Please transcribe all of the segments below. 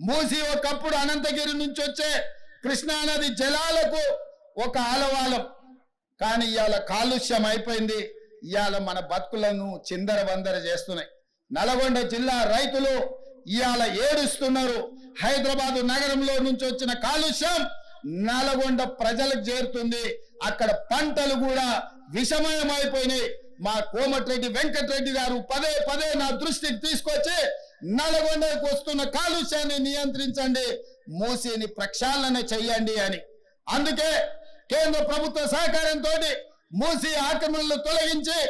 మూసి ఒకప్పుడు అనంతగిరి నుంచి వచ్చే కృష్ణానది జలాలకు ఒక ఆలవాలం. కానీ ఇవాళ కాలుష్యం అయిపోయింది. ఇవాళ మన బతుకులను చిందరవందర చేస్తున్నాయి. నల్గొండ జిల్లా రైతులు ఇవాళ ఏడుస్తున్నారు. హైదరాబాదు నగరంలో నుంచి వచ్చిన కాలుష్యం నల్గొండ ప్రజలకు చేరుతుంది. అక్కడ పంటలు కూడా విషమయం అయిపోయినాయి. మా కోమటిరెడ్డి వెంకటరెడ్డి గారు పదే పదే నా దృష్టికి తీసుకొచ్చి నల్గొండకు వస్తున్న కాలుష్యాన్ని నియంత్రించండి, మూసిని ప్రక్షాళన చెయ్యండి అని. అందుకే కేంద్ర ప్రభుత్వ సహకారంతో మూసి ఆక్రమణలు తొలగించి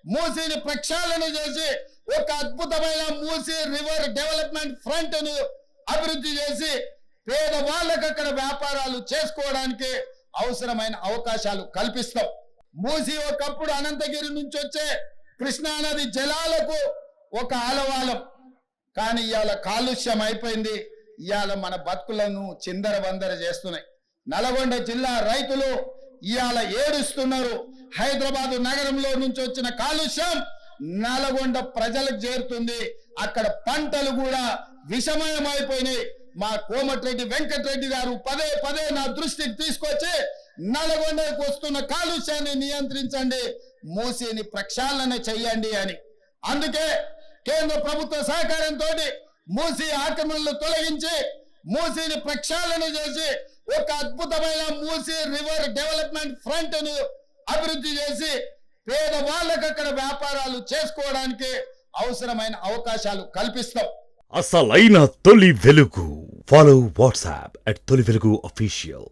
మూసిని ప్రక్షాళన చేసి ఒక అద్భుతమైన మూసి రివర్ డెవలప్మెంట్ ఫ్రంట్ ను అభివృద్ధి చేసి పేదవాళ్ళకు అక్కడ వ్యాపారాలు చేసుకోవడానికి అవసరమైన అవకాశాలు కల్పిస్తాం. మూసి ఒకప్పుడు అనంతగిరి నుంచి వచ్చే కృష్ణానది జలాలకు ఒక ఆలవాలం. కానీ ఇవాళ కాలుష్యం అయిపోయింది. ఇవాళ మన బతుకులను చిందరవందర చేస్తున్నాయి. నల్గొండ జిల్లా రైతులు ఇవాళ ఏడుస్తున్నారు. హైదరాబాదు నగరంలో నుంచి వచ్చిన కాలుష్యం నల్గొండ ప్రజలకు చేరుతుంది. అక్కడ పంటలు కూడా విషమయం అయిపోయినాయి. మా కోమటిరెడ్డి వెంకటరెడ్డి గారు పదే పదే నా దృష్టికి తీసుకొచ్చి నల్గొండకు వస్తున్న కాలుష్యాన్ని నియంత్రించండి, మూసిని ప్రక్షాళన చెయ్యండి అని. అందుకే కేంద్ర ప్రభుత్వ సహకారంతో మూసి ఆక్రమణలు తొలగించి మూసిని ప్రక్షాళన చేసి ఒక అద్భుతమైన మూసి రివర్ డెవలప్మెంట్ ఫ్రంట్ ను అభివృద్ధి చేసి పేదవాళ్ళకు అక్కడ వ్యాపారాలు చేసుకోవడానికి అవసరమైన అవకాశాలు కల్పిస్తాం. అసలైన తొలి వెలుగు. ఫాలో వాట్సాప్ @తొలి వెలుగు official.